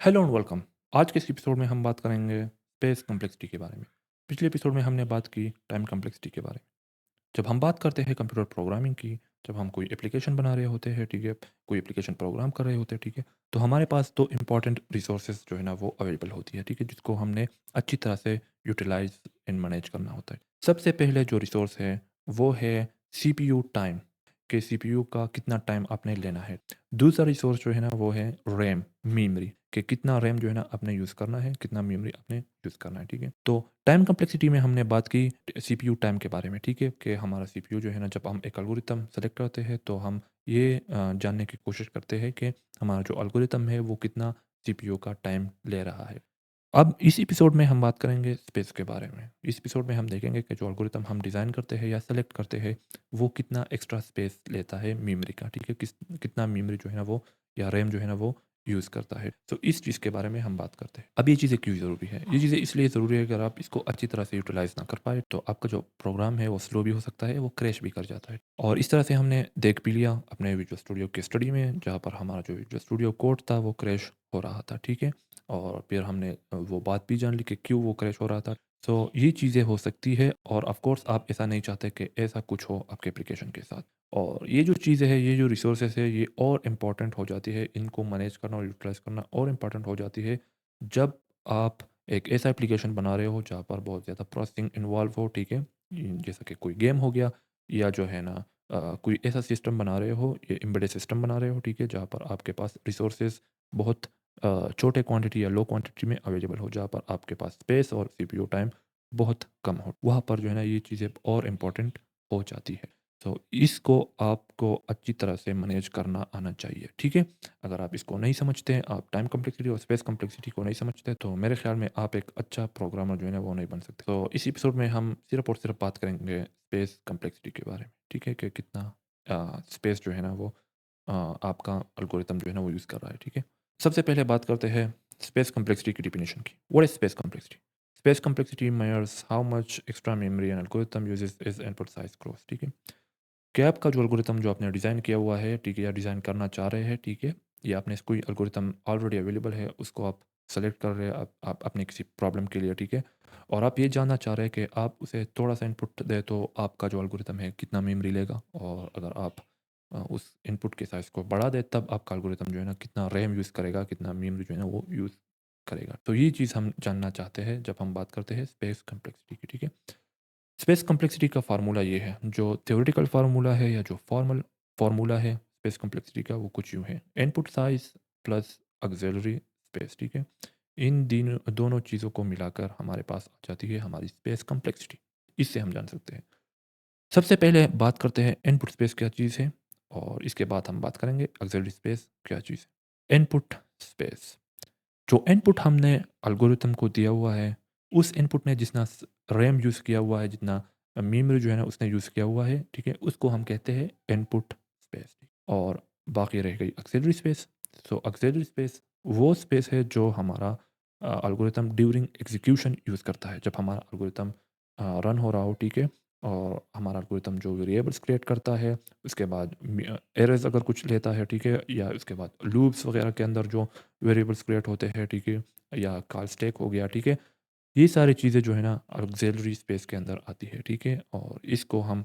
Hello and welcome. आज के इस एपिसोड में हम बात करेंगे स्पेस कॉम्प्लेक्सिटी के बारे में। पिछले एपिसोड में हमने बात की टाइम कॉम्प्लेक्सिटी के बारे में। जब हम बात करते हैं कंप्यूटर प्रोग्रामिंग की, जब हम कोई एप्लीकेशन बना रहे होते हैं, ठीक है, कोई एप्लीकेशन प्रोग्राम कर रहे होते हैं, ठीक है, तो हमारे पास 2 इम्पोर्टेंट रिसोर्सेज जो है ना वो अवेलेबल होती है, ठीक है, जिसको हमने अच्छी तरह से यूटिलाइज़ एंड मैनेज करना होता है। सबसे पहले जो रिसोर्स है वो है सीपीयू टाइम, कि सीपीयू का कितना टाइम आपने लेना है। दूसरा रिसोर्स जो है ना वो है रैम, मेमोरी, कि कितना रैम जो है ना आपने यूज़ करना है, कितना मेमोरी आपने यूज़ करना है, ठीक है। तो टाइम कॉम्प्लेक्सिटी में हमने बात की सीपीयू टाइम के बारे में, ठीक है, कि हमारा सीपीयू जो है ना जब हम एक एल्गोरिथम सेलेक्ट करते हैं तो हम ये जानने की कोशिश करते हैं कि हमारा जो एल्गोरिथम है वो कितना सीपीयू का टाइम ले रहा है। अब इस एपिसोड में हम बात करेंगे स्पेस के बारे में। इस एपिसोड में हम देखेंगे कि जो एल्गोरिथम हम डिज़ाइन करते हैं या सेलेक्ट करते हैं वो कितना एक्स्ट्रा स्पेस लेता है मेमोरी का, ठीक है, कितना मेमोरी जो है ना वो या रैम जो है ना वो यूज़ करता है। तो इस चीज़ के बारे में हम बात करते हैं। अब ये चीज़ें क्यों ज़रूरी है? ये चीज़ें इसलिए ज़रूरी है, अगर आप इसको अच्छी तरह से यूटिलाइज़ ना कर पाए तो आपका जो प्रोग्राम है वो स्लो भी हो सकता है, वो क्रैश भी कर जाता है। और इस तरह से हमने देख भी लिया अपने विजुअल स्टूडियो के स्टडी में, जहाँ पर हमारा जो विजुअल स्टूडियो कोड था वो क्रैश हो रहा था, ठीक है। और फिर हमने वो बात भी जान ली कि क्यों वो क्रैश हो रहा था। सो ये चीज़ें हो सकती है और ऑफ़ कोर्स आप ऐसा नहीं चाहते कि ऐसा कुछ हो आपके एप्लीकेशन के साथ। और ये जो चीज़ें हैं, ये जो रिसोर्सेज़ है, ये और इम्पोर्टेंट हो जाती है, इनको मैनेज करना और यूटिलाइज़ करना और इम्पोर्टेंट हो जाती है, जब आप एक ऐसा एप्लीकेशन बना रहे हो जहाँ पर बहुत ज़्यादा प्रोसेसिंग इन्वॉल्व हो, ठीक है। जैसा कि कोई गेम हो गया या जो है ना कोई ऐसा सिस्टम बना रहे हो, ये एम्बेडेड सिस्टम बना रहे हो, ठीक है, जहाँ पर आपके पास रिसोर्सेज़ बहुत छोटे क्वांटिटी या लो क्वांटिटी में अवेलेबल हो, जहाँ पर आपके पास स्पेस और सीपीयू टाइम बहुत कम हो, वहाँ पर जो है ना ये चीज़ें और इम्पोर्टेंट हो जाती है। तो इसको आपको अच्छी तरह से मैनेज करना आना चाहिए, ठीक है। अगर आप इसको नहीं समझते हैं, आप टाइम कॉम्प्लेक्सिटी और स्पेस कॉम्प्लेक्सिटी को नहीं समझते, तो मेरे ख्याल में आप एक अच्छा प्रोग्रामर जो है ना वो नहीं बन सकते। तो इस एपिसोड में हम सिर्फ और सिर्फ बात करेंगे स्पेस कॉम्प्लेक्सिटी के बारे में, ठीक है, कि कितना स्पेस जो है ना वो आपका एल्गोरिथम जो है ना वो यूज़ कर रहा है, ठीक है। सबसे पहले बात करते हैं स्पेस कॉम्प्लेक्सिटी की डेफिनेशन की। What is space complexity? Space complexity measures how much extra memory an algorithm uses as input size grows, ठीक है। कि आपका जो एल्गोरिथम जो आपने डिज़ाइन किया हुआ है, ठीक है, या डिज़ाइन करना चाह रहे हैं, ठीक है, या आपने कोई एल्गोरिथम ऑलरेडी अवेलेबल है उसको आप सेलेक्ट कर रहे हैं, आप अपने किसी प्रॉब्लम के लिए, ठीक है, और आप ये जानना चाह रहे हैं कि आप उसे थोड़ा सा इनपुट दें तो आपका जो एल्गोरिथम है कितना मेमोरी लेगा, और अगर आप उस इनपुट के साइज़ को बढ़ा दें तब आपका एल्गोरिथम जो है ना कितना रैम यूज़ करेगा, कितना मेमोरी जो है ना वो यूज़ करेगा। तो ये चीज़ हम जानना चाहते हैं जब हम बात करते हैं स्पेस कॉम्प्लेक्सिटी की, ठीक है। स्पेस कॉम्प्लेक्सिटी का फार्मूला ये है, जो थ्योरेटिकल फार्मूला है या जो फॉर्मल फार्मूला है स्पेस कॉम्प्लेक्सिटी का, वो कुछ यूँ है, input size plus auxiliary space, ठीक है। इन दोनों चीज़ों को मिलाकर हमारे पास आ जाती है हमारी स्पेस कॉम्प्लेक्सिटी। इससे हम जान सकते हैं। सबसे पहले बात करते हैं इनपुट स्पेस क्या चीज़ है, और इसके बाद हम बात करेंगे ऑक्सिलरी स्पेस क्या चीज़ है। इनपुट स्पेस, जो इनपुट हमने एल्गोरिथम को दिया हुआ है, उस इनपुट ने जितना रैम यूज़ किया हुआ है, जितना मेमोरी जो है ना उसने यूज़ किया हुआ है, ठीक है, उसको हम कहते हैं इनपुट स्पेस। और बाकी रह गई ऑक्सिलरी स्पेस। सो ऑक्सिलरी स्पेस वो स्पेस है जो हमारा एल्गोरिथम ड्यूरिंग एग्जीक्यूशन यूज़ करता है, जब हमारा एल्गोरिथम रन हो रहा हो, ठीक है, और हमारा एल्गोरिथम जो वेरिएबल्स क्रिएट करता है, उसके बाद एरर्स अगर कुछ लेता है, ठीक है, या उसके बाद लूप्स वगैरह के अंदर जो वेरिएबल्स क्रिएट होते हैं, ठीक है, या कॉल स्टैक हो गया, ठीक है, ये सारी चीज़ें जो है ना ऑक्सिलरी स्पेस के अंदर आती है, ठीक है, और इसको हम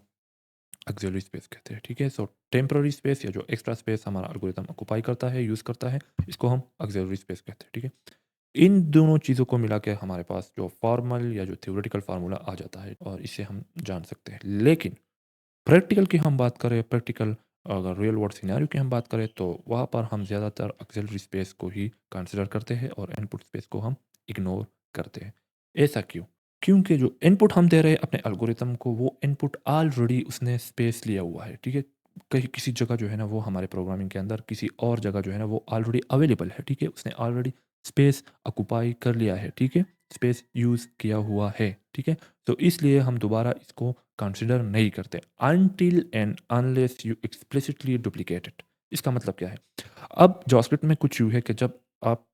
ऑक्सिलरी स्पेस कहते हैं, ठीक है। सो टेम्पररी स्पेस या जो एक्स्ट्रा स्पेस हमारा एल्गोरिथम ऑक्यूपाई करता है, यूज़ करता है, इसको हम ऑक्सिलरी स्पेस कहते हैं, ठीक है। इन दोनों चीज़ों को मिला के हमारे पास जो फॉर्मल या जो थ्योरेटिकल फार्मूला आ जाता है, और इसे हम जान सकते हैं। लेकिन प्रैक्टिकल की हम बात करें, प्रैक्टिकल अगर रियल वर्ल्ड सिनेरियो की हम बात करें, तो वहाँ पर हम ज़्यादातर ऑक्सिलरी स्पेस को ही कंसिडर करते हैं और इनपुट स्पेस को हम इग्नोर करते हैं। ऐसा क्यों? क्योंकि जो इनपुट हम दे रहे हैं अपने एल्गोरिथम को, वो इनपुट ऑलरेडी उसने स्पेस लिया हुआ है, ठीक है। कहीं किसी जगह जो है ना वो हमारे प्रोग्रामिंग के अंदर किसी और जगह जो है ना वो ऑलरेडी अवेलेबल है, ठीक है। उसने ऑलरेडी स्पेस ऑक्यूपाई कर लिया है, ठीक है। स्पेस यूज़ किया हुआ है, ठीक है। तो इसलिए हम दोबारा इसको कंसिडर नहीं करते until and unless you explicitly duplicate it. इसका मतलब क्या है? अब जावास्क्रिप्ट में कुछ यूँ है कि जब आप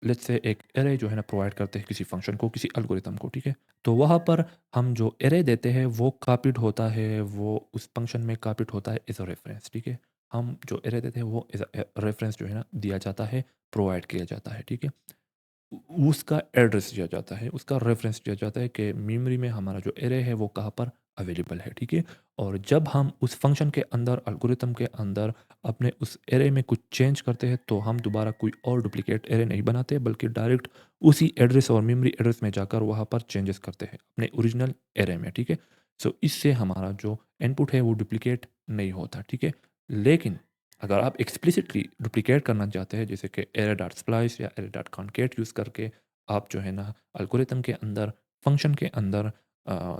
लेट्स से एक एरे जो है ना प्रोवाइड करते हैं किसी फंक्शन को, किसी एल्गोरिथम को, ठीक है, तो वहाँ पर हम जो एरे देते हैं वो कॉपीड होता है, वो उस फंक्शन में कॉपीड होता है एज अ रेफरेंस, ठीक है। हम जो एरे देते हैं वो एज़ अ रेफ़रेंस जो है ना दिया जाता है, प्रोवाइड किया जाता है, ठीक है? उसका एड्रेस दिया जाता है, उसका रेफ़रेंस दिया जाता है कि मेमोरी में हमारा जो एरे है वो कहाँ पर अवेलेबल है, ठीक है? और जब हम उस फ़ंक्शन के अंदर, एल्गोरिथम के अंदर अपने उस एरे में कुछ चेंज करते हैं, तो हम दोबारा कोई और डुप्लिकेट एरे नहीं बनाते, बल्कि डायरेक्ट उसी एड्रेस और मेमोरी एड्रेस में जाकर वहाँ पर चेंजेस करते हैं, अपने ओरिजिनल एरे में, ठीक है? सो इससे हमारा जो इनपुट है वो डुप्लिकेट नहीं होता, ठीक है? लेकिन अगर आप एक्सप्लिसिटली डुप्लिकेट करना चाहते हैं, जैसे कि एरे डॉट स्प्लाइस या एरे डॉट कॉनकेट यूज़ करके आप जो है ना एल्गोरिथम के अंदर, फंक्शन के अंदर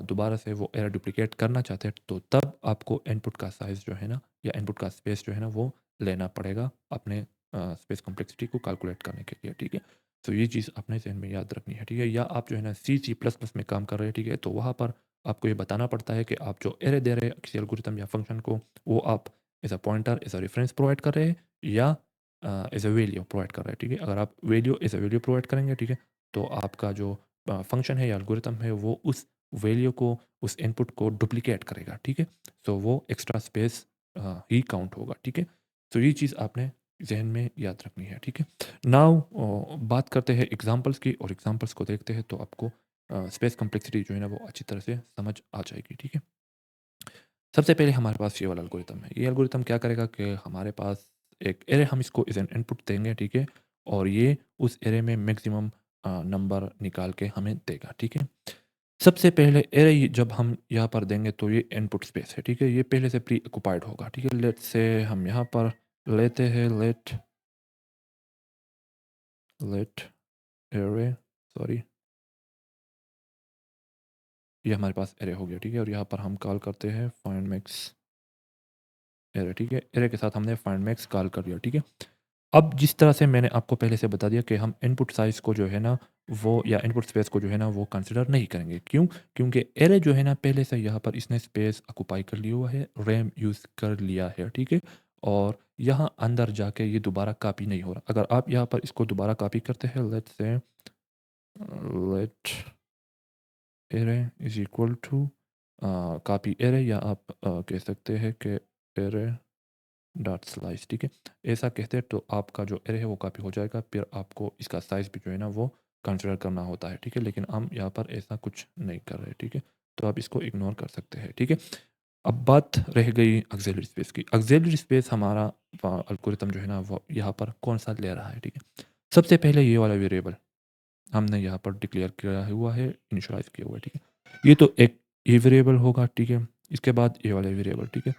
दोबारा से वो एरे डुप्लिकेट करना चाहते हैं, तो तब आपको इनपुट का साइज़ जो है ना या इनपुट का स्पेस जो है ना वो लेना पड़ेगा अपने स्पेस कॉम्प्लेक्सिटी को कैलकुलेट करने के लिए, ठीक है? तो ये चीज़ अपने ज़हन में याद रखनी है, ठीक है? या आप जो है ना सी++ में काम कर रहे हैं, ठीक है? तो वहाँ पर आपको ये बताना पड़ता है कि आप जो एरे दे रहे हैं किसी एल्गोरिथम या फंक्शन को, वो आप as a pointer, as a reference provide कर रहे हैं या एज़ अ वैल्यू प्रोवाइड कर रहे हैं, ठीक है? अगर आप value as a value provide करेंगे, ठीक है? तो आपका जो फंक्शन है या एल्गोरिथम है वो उस वैल्यू को, उस इनपुट को डुप्लिकेट करेगा, ठीक है? सो वो एक्स्ट्रा स्पेस ही काउंट होगा, ठीक है? तो ये चीज़ आपने ज़हन में याद रखनी है, ठीक है? नाउ बात करते हैं एग्ज़ाम्पल्स की, और एग्ज़ाम्पल्स को देखते हैं तो आपको स्पेस कॉम्प्लेक्सिटी जो है ना वो अच्छी तरह से समझ आ जाएगी, ठीक है? सबसे पहले हमारे पास ये वाला एल्गोरिथम है। ये एल्गोरिथम क्या करेगा कि हमारे पास एक एरे, हम इसको एज़ एन इनपुट देंगे, ठीक है? और ये उस एरे में मैक्सिमम नंबर निकाल के हमें देगा, ठीक है? सबसे पहले एरे जब हम यहाँ पर देंगे तो ये इनपुट स्पेस है, ठीक है? ये पहले से प्री ऑक्युपाइड होगा, ठीक है? लेट्स से हम यहाँ पर लेते हैं लेट लेट एरे, सॉरी, ये हमारे पास एरे हो गया, ठीक है? और यहाँ पर हम कॉल करते हैं फाइंड मैक्स एरे, ठीक है? एरे के साथ हमने फाइंड मैक्स कॉल कर दिया, ठीक है? अब जिस तरह से मैंने आपको पहले से बता दिया कि हम इनपुट साइज़ को जो है ना वो, या इनपुट स्पेस को जो है ना वो कंसिडर नहीं करेंगे। क्यों? क्योंकि एरे जो है ना पहले से यहाँ पर इसने स्पेस ऑक्युपाई कर लिया हुआ है, रैम यूज़ कर लिया है, ठीक है? और यहाँ अंदर जाके ये दोबारा कॉपी नहीं हो रहा। अगर आप यहाँ पर इसको दोबारा कॉपी करते हैं, let's say let array is equal to copy array, या आप कह सकते हैं कि एरे डॉट स्लाइस, ठीक है? ऐसा कहते हैं तो आपका जो एरे है वो कॉपी हो जाएगा, फिर आपको इसका साइज़ भी जो है ना वो कंसीडर करना होता है, ठीक है? लेकिन हम यहाँ पर ऐसा कुछ नहीं कर रहे, ठीक है? तो आप इसको इग्नोर कर सकते हैं, ठीक है? अब बात रह गई ऑक्सिलरी स्पेस की। ऑक्सिलरी स्पेस हमारा एल्गोरिथम जो है ना वो यहाँ पर कौन-सा ले रहा है, ठीक है? सबसे पहले ये वाला वेरिएबल हमने यहाँ पर डिक्लेयर किया हुआ है, इनिशियलाइज़ किया हुआ है, ठीक है? ये तो एक ये वेरिएबल होगा, ठीक है? इसके बाद ये वाला वेरिएबल, ठीक है?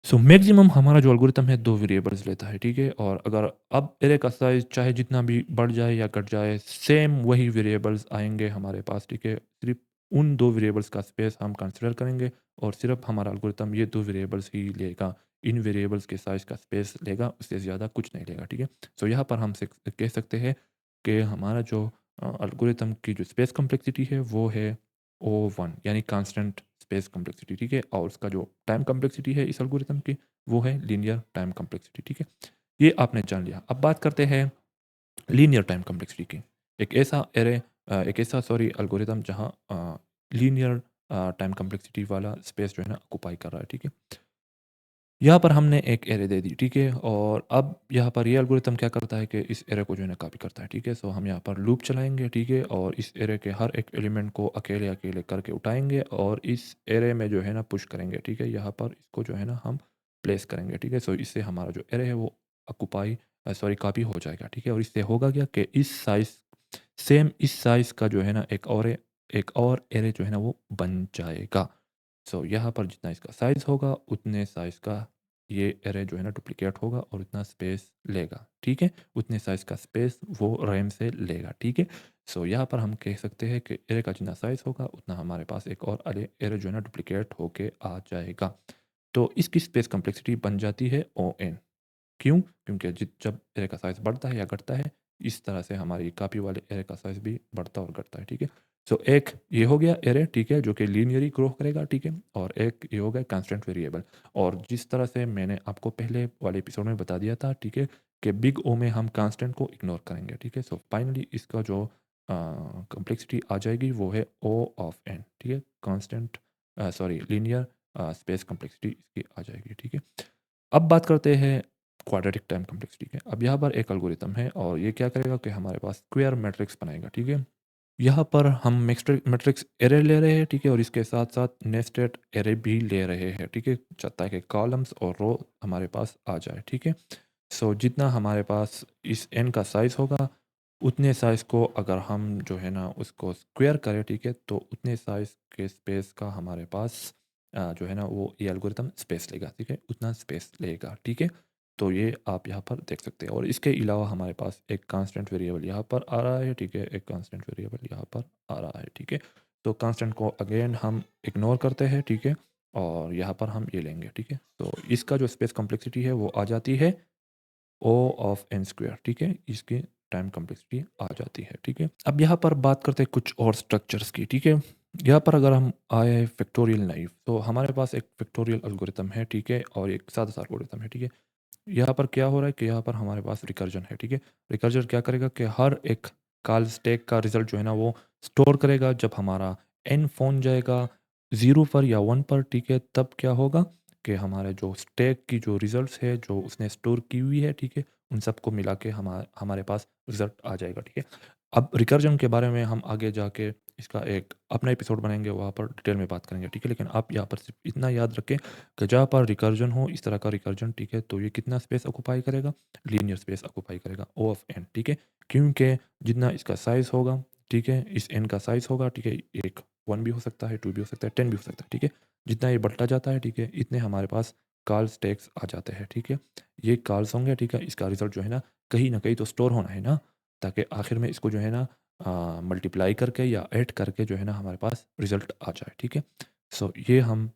सो मैक्सिमम हमारा जो एल्गोरिथम है 2 वेरिएबल्स लेता है, ठीक है? और अगर अब एरे का साइज़ चाहे जितना भी बढ़ जाए या घट जाए, सेम वही वेरिएबल्स आएँगे हमारे पास, ठीक है? सिर्फ़ उन 2 वेरिएबल्स का स्पेस हम कंसीडर करेंगे, और सिर्फ़ हमारा एल्गोरिथम ये 2 वेरिएबल्स ही लेगा। इन वेरिएबल्स के साइज़ का स्पेस लेगा, उससे ज़्यादा कुछ नहीं लेगा, ठीक है? सो यहाँ पर हम कह सकते हैं कि हमारा जो एल्गोरिथम की जो स्पेस कॉम्प्लेक्सिटी है वो है O1, यानी कांस्टेंट स्पेस कॉम्प्लेक्सिटी, ठीक है? और उसका जो टाइम कॉम्प्लेक्सिटी है इस एल्गोरिथम की वो है लीनियर टाइम कॉम्प्लेक्सिटी, ठीक है? ये आपने जान लिया। अब बात करते हैं लीनियर टाइम कॉम्प्लेक्सिटी की। एक ऐसा सॉरी एल्गोरिथम जहाँ लीनियर टाइम कॉम्प्लेक्सिटी वाला स्पेस जो है ना ऑक्युपाई कर रहा है, ठीक है? यहाँ पर हमने एक एरे दे दी, ठीक है? और अब यहाँ पर ये एल्गोरिथम क्या करता है कि इस एरे को जो है ना कॉपी करता है, ठीक है? सो हम यहाँ पर लूप चलाएँगे, ठीक है? और इस एरे के हर एक एलिमेंट को अकेले-अकेले करके उठाएँगे और इस एरे में जो है ना पुश करेंगे, ठीक है? यहाँ पर इसको जो है ना हम प्लेस करेंगे, ठीक है? सो इससे हमारा जो एरे है वो सॉरी कॉपी हो जाएगा, ठीक है? और इससे होगा क्या कि इस साइज़ का जो है ना एक और एरे जो है ना वो बन जाएगा। सो यहाँ पर जितना इसका साइज़ होगा उतने साइज़ का ये एरे जो है ना डुप्लिकेट होगा और उतना स्पेस लेगा, ठीक है? उतने साइज़ का स्पेस वो रैम से लेगा, ठीक है? सो यहाँ पर हम कह सकते हैं कि एरे का जितना साइज़ होगा उतना हमारे पास एक और एरे जो है ना डुप्लिकेट होके आ जाएगा। तो इसकी स्पेस कॉम्प्लेक्सिटी बन जाती है O(n). क्यों? क्योंकि जब एरे का साइज़ बढ़ता है या घटता है, इस तरह से हमारी कॉपी वाले एरे का साइज़ भी बढ़ता और घटता है, ठीक है? सो एक ये हो गया एरे, ठीक है? जो कि लीनियरली ग्रो करेगा, ठीक है? और एक ये हो गया कांस्टेंट वेरिएबल। और जिस तरह से मैंने आपको पहले वाले एपिसोड में बता दिया था, ठीक है? कि बिग ओ में हम कांस्टेंट को इग्नोर करेंगे, ठीक है? सो फाइनली इसका जो कॉम्प्लेक्सिटी आ जाएगी वो है O ऑफ n, ठीक है? Constant sorry linear space complexity इसकी आ जाएगी, ठीक है? अब बात करते हैं क्वाड्रेटिक टाइम कॉम्प्लेक्सिटी के। अब यहाँ पर एक एल्गोरिथम है और ये क्या करेगा कि हमारे पास स्क्वायर मैट्रिक्स बनाएगा, ठीक है। यहाँ पर हम मैट्रिक्स एरे ले रहे हैं, ठीक है, और इसके साथ साथ नेस्टेड एरे भी ले रहे हैं, ठीक है, ताकि कॉलम्स और रो हमारे पास आ जाए, ठीक है। सो जितना हमारे पास इस एन का साइज़ होगा, उतने साइज़ को अगर हम जो है ना उसको स्क्वायर करें, ठीक है, तो उतने साइज़ के स्पेस का हमारे पास जो है ना वो ये एल्गोरिथम स्पेस लेगा, ठीक है, उतना स्पेस लेगा, ठीक है। तो ये आप यहाँ पर देख सकते हैं और इसके अलावा हमारे पास एक कांस्टेंट वेरिएबल यहाँ पर आ रहा है, ठीक है, एक कांस्टेंट वेरिएबल यहाँ पर आ रहा है, ठीक है। तो कांस्टेंट को अगेन हम इग्नोर करते हैं, ठीक है, और यहाँ पर हम ये लेंगे, ठीक है। तो इसका जो स्पेस कॉम्प्लेक्सिटी है वो आ जाती है ओ ऑफ एन स्क्वायर, ठीक है, इसकी टाइम कॉम्प्लेक्सिटी आ जाती है, ठीक है। अब यहाँ पर बात करते हैं कुछ और स्ट्रक्चर्स की, ठीक है। यहाँ पर अगर हम आए फैक्टोरियल नाइफ, तो हमारे पास एक फैक्टोरियल एल्गोरिथम है, ठीक है, और एक सादा सा एल्गोरिथम है, ठीक है। यहाँ पर क्या हो रहा है कि यहाँ पर हमारे पास रिकर्जन है, ठीक है। रिकर्जन क्या करेगा कि हर एक कॉल स्टैक का रिजल्ट जो है ना वो स्टोर करेगा। जब हमारा एन पहुंच जाएगा 0 पर या 1 पर, ठीक है, तब क्या होगा कि हमारे जो स्टैक की जो रिजल्ट्स है जो उसने स्टोर की हुई है, ठीक है, उन सबको मिला के हमारे पास रिजल्ट आ जाएगा, ठीक है। अब रिकर्जन के बारे में हम आगे जाके इसका एक अपना एपिसोड बनाएंगे, वहाँ पर डिटेल में बात करेंगे, ठीक है। लेकिन आप यहाँ पर सिर्फ इतना याद रखें कि जहाँ पर रिकर्जन हो, इस तरह का रिकर्जन, ठीक है, तो ये कितना स्पेस ऑक्यूपाई करेगा, लीनियर स्पेस ऑक्यूपाई करेगा ओ ऑफ एन, ठीक है। क्योंकि जितना इसका साइज़ होगा, ठीक है, इस एन का साइज़ होगा, ठीक है, एक 1 भी हो सकता है, 2 भी हो सकता है, 10 भी हो सकता है, ठीक है। जितना ये बढ़ता जाता है, ठीक है, इतने हमारे पास कॉल स्टैक्स आ जाते हैं, ठीक है। ये कॉल्स होंगे, ठीक है, इसका रिजल्ट जो है ना कहीं तो स्टोर होना है ना, ताकि आखिर में इसको जो है ना मल्टीप्लाई करके या ऐड करके जो है ना हमारे पास रिजल्ट आ जाए, ठीक है। सो ये हम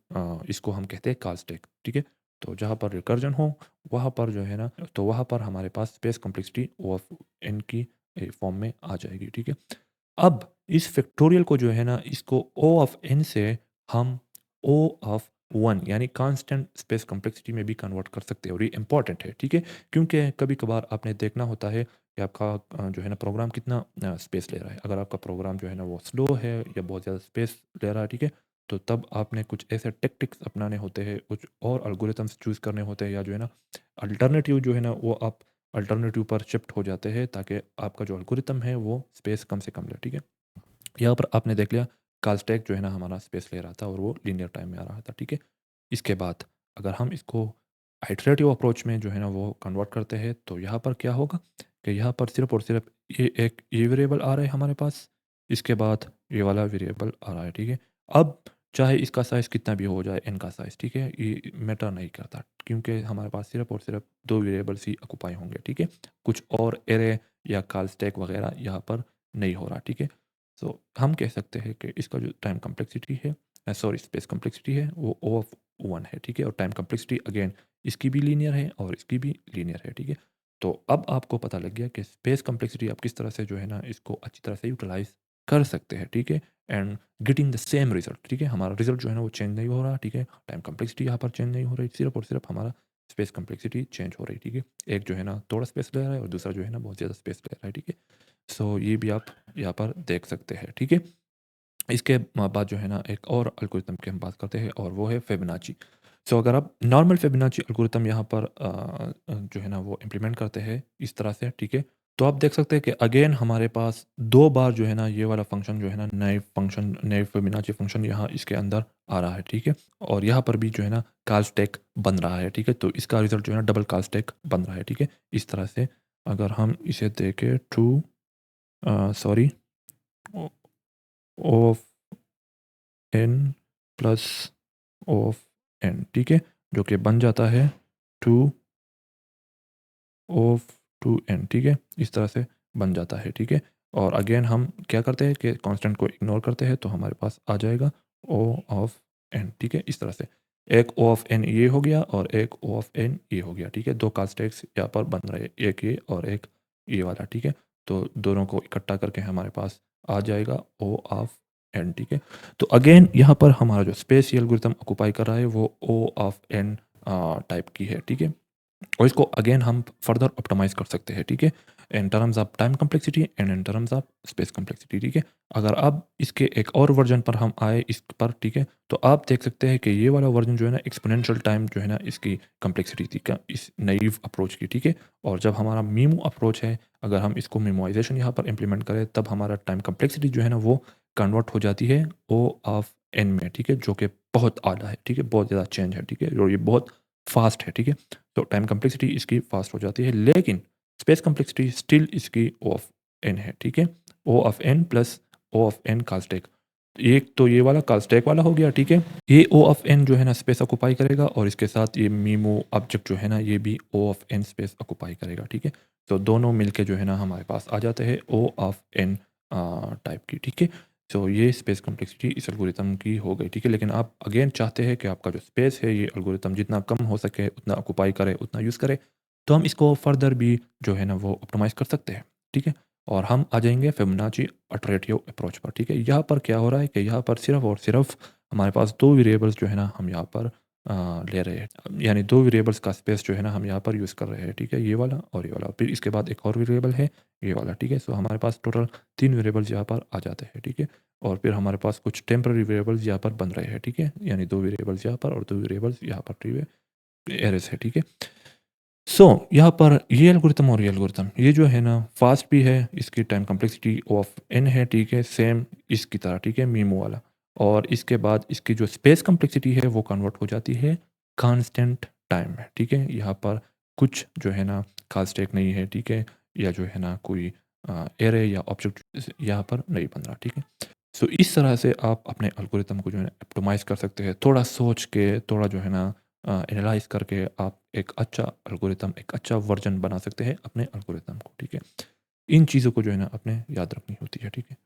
इसको हम कहते हैं कॉल स्टैक, ठीक है। तो जहाँ पर रिकर्जन हो, वहाँ पर जो है ना, तो वहाँ पर हमारे पास space complexity O of N की फॉर्म में आ जाएगी, ठीक है। अब इस फैक्टोरियल को जो है ना इसको ओ ऑफ एन से हम ओ ऑफ 1 यानी कांस्टेंट स्पेस कॉम्प्लेक्सिटी में भी कन्वर्ट कर सकते हैं और ये इंपॉर्टेंट है, ठीक है। क्योंकि कभी कभार आपने देखना होता है कि आपका जो है ना प्रोग्राम कितना स्पेस ले रहा है। अगर आपका प्रोग्राम जो है ना वो स्लो है या बहुत ज़्यादा स्पेस ले रहा है, ठीक है, तो तब आपने कुछ ऐसे टेक्टिक्स अपनाने होते हैं, कुछ और एल्गोरिथम्स चूज़ करने होते हैं, या जो है ना अल्टरनेटिव जो है ना वो आप अल्टरनेटिव पर शिफ्ट हो जाते हैं ताकि आपका जो एल्गोरिथम है वो स्पेस कम से कम ले, ठीक है। यहाँ पर आपने देख लिया काल्स्टैक जो है ना हमारा स्पेस ले रहा था और वो लीनियर टाइम में आ रहा था, ठीक है। इसके बाद अगर हम इसको आइटरेटिव अप्रोच में जो है ना वो कन्वर्ट करते हैं, तो यहाँ पर क्या होगा कि यहाँ पर सिर्फ और सिर्फ ये वेरिएबल आ रहा है हमारे पास, इसके बाद ये वाला वेरिएबल आ रहा है, ठीक है। अब चाहे इसका साइज़ कितना भी हो जाए, एन का साइज़, ठीक है, ये मैटर नहीं करता, क्योंकि हमारे पास सिर्फ और सिर्फ 2 वेरिएबल्स ही ऑक्यूपाई होंगे, ठीक है। कुछ और एरे या कॉल स्टैक वगैरह यहाँ पर नहीं हो रहा, ठीक है। सो हम कह सकते हैं कि इसका जो टाइम कॉम्प्लेक्सिटी है, सॉरी, स्पेस कॉम्प्लेक्सिटी है, वो ओ ऑफ 1 है, ठीक है। और टाइम कॉम्प्लेक्सिटी अगेन इसकी भी लीनियर है और इसकी भी लीनियर है, ठीक है। तो अब आपको पता लग गया कि स्पेस कॉम्प्लेक्सिटी आप किस तरह से जो है ना इसको अच्छी तरह से यूटिलाइज कर सकते हैं, ठीक है, and getting the same result, ठीक है। हमारा रिजल्ट जो है ना वो चेंज नहीं हो रहा, ठीक है। टाइम कॉम्प्लेक्सिटी यहाँ पर चेंज नहीं हो रही, सिर्फ और सिर्फ हमारा स्पेस कॉम्प्लेक्सिटी चेंज हो रही, ठीक है। एक जो है ना थोड़ा स्पेस ले रहा है और दूसरा जो है ना बहुत ज़्यादा स्पेस ले रहा है, ठीक है। सो ये भी आप यहाँ पर देख सकते हैं, ठीक है। इसके बाद जो है ना एक और एल्गोरिथम की हम बात करते हैं और वो है फिबोनाची। सो अगर आप नॉर्मल फिबोनाची एल्गोरिथम यहाँ पर जो है ना वो इम्प्लीमेंट करते हैं इस तरह से, ठीक है, तो आप देख सकते हैं कि अगेन हमारे पास 2 बार जो है ना ये वाला फंक्शन जो है ना नए फिबोनाची फंक्शन यहाँ इसके अंदर आ रहा है, ठीक है। और यहाँ पर भी जो है ना कॉल स्टैक बन रहा है, ठीक है। तो इसका रिज़ल्ट जो है ना डबल कॉल स्टैक बन रहा है, ठीक है। इस तरह से अगर हम इसे देखें sorry of n plus of n, ठीक है, जो कि बन जाता है 2 ऑफ 2n, ठीक है, इस तरह से बन जाता है, ठीक है। और अगेन हम क्या करते हैं कि कांस्टेंट को इग्नोर करते हैं, तो हमारे पास आ जाएगा ओ ऑफ एन, ठीक है, इस तरह से एक ओ ऑफ एन ये हो गया और एक ओ ऑफ एन ये हो गया, ठीक है। 2 कांस्टेंट्स यहाँ पर बन रहे, एक ये और एक ये वाला, ठीक है। तो दोनों को इकट्ठा करके हमारे पास आ जाएगा ओ ऑफ एन, ठीक है। तो अगेन यहाँ पर हमारा जो स्पेस एल्गोरिथम ऑक्यूपाई कर रहा है वो ओ ऑफ एन टाइप की है, ठीक है। और इसको अगेन हम फर्दर ऑप्टिमाइज़ कर सकते हैं, ठीक है? In terms of time complexity and in terms of space complexity, ठीक है? अगर अब इसके एक और वर्ज़न पर हम आए इस पर, ठीक है? तो आप देख सकते हैं कि ये वाला वर्ज़न जो है ना एक्स्पोनेंशियल टाइम जो है ना इसकी कॉम्प्लेक्सिटी थी का इस नैव अप्रोच की, ठीक है? और जब हमारा मीमो अप्रोच है, अगर हम इसको मेमोइज़ेशन यहाँ पर इम्प्लीमेंट करें तब हमारा टाइम कॉम्प्लेक्सिटी जो है ना वो कन्वर्ट हो जाती है O ऑफ n में, ठीक है? जो कि बहुत आला है, ठीक है? बहुत ज़्यादा चेंज है, ठीक है? और ये बहुत फ़ास्ट है, ठीक है? तो टाइम कॉम्प्लेक्सिटी इसकी फ़ास्ट हो जाती है, लेकिन स्पेस कॉम्प्लेक्सिटी स्टिल इसकी O ऑफ n है, ठीक है? O of n plus O of n का स्टैक। एक तो ये वाला का स्टैक वाला हो गया, ठीक है? ये O ऑफ n जो है ना स्पेस ऑक्यूपाई करेगा और इसके साथ ये मीमो ऑब्जेक्ट जो है ना ये भी O of n space occupy करेगा, ठीक है? तो दोनों मिलके जो है ना हमारे पास आ जाते हैं O ऑफ n टाइप की, ठीक है? तो ये स्पेस कॉम्प्लेक्सिटी इस एल्गोरिथम की हो गई, ठीक है? लेकिन आप अगेन चाहते हैं कि आपका जो स्पेस है ये एल्गोरिथम जितना कम हो सके उतना ऑक्यूपाई करे, उतना यूज़ करे, तो हम इसको फर्दर भी जो है ना वो ऑप्टिमाइज़ कर सकते हैं, ठीक है? और हम आ जाएँगे फिबोनाची इटरेटिव अप्रोच पर, ठीक है? यहाँ पर क्या हो रहा है कि यहाँ पर सिर्फ़ और सिर्फ़ हमारे पास 2 वेरिएबल्स जो है ना हम यहाँ पर ले रहे हैं। यानी 2 वेरिएबल्स का स्पेस जो है ना हम यहाँ पर यूज़ कर रहे हैं, ठीक है? ये वाला और ये वाला। फिर इसके बाद एक और वेरिएबल है ये वाला, ठीक है? सो हमारे पास टोटल 3 वेरिएबल्स यहाँ पर आ जाते हैं, ठीक है? और फिर हमारे पास कुछ टेम्पररी वेरिएबल्स यहाँ पर बन रहे हैं, ठीक है? यानी 2 वेरिएबल्स यहाँ पर और 2 वेरिएबल्स यहाँ पर ट्री में एरेज़ है, ठीक है? सो यहाँ पर ये एल्गोरिथम और ये एल्गोरिथम ये जो है ना फ़ास्ट भी है, इसकी टाइम कॉम्प्लेक्सिटी ऑफ n है, ठीक है? सेम इसकी तरह, ठीक है? मीमो वाला। और इसके बाद इसकी जो स्पेस कॉम्प्लेक्सिटी है वो कन्वर्ट हो जाती है कांस्टेंट टाइम में, ठीक है? यहाँ पर कुछ जो है ना खास स्टैक नहीं है, ठीक है? या जो है ना कोई एरे या ऑब्जेक्ट यहाँ पर नहीं बन रहा, ठीक है? सो इस तरह से आप अपने एल्गोरिथम को जो है ना ऑप्टिमाइज़ कर सकते हैं। थोड़ा सोच के, थोड़ा जो है ना एनालाइज़ करके आप एक अच्छा एल्गोरिथम, एक अच्छा वर्ज़न बना सकते हैं अपने एल्गोरिथम को, ठीक है? इन चीज़ों को जो है ना आपने याद रखनी होती है, ठीक है?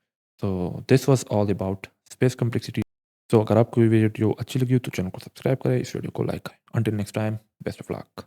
तो this was all about space complexity. तो अगर आपको ये वीडियो अच्छी लगी हो तो चैनल को सब्सक्राइब करें, इस वीडियो को लाइक करें। Until next time, best of luck.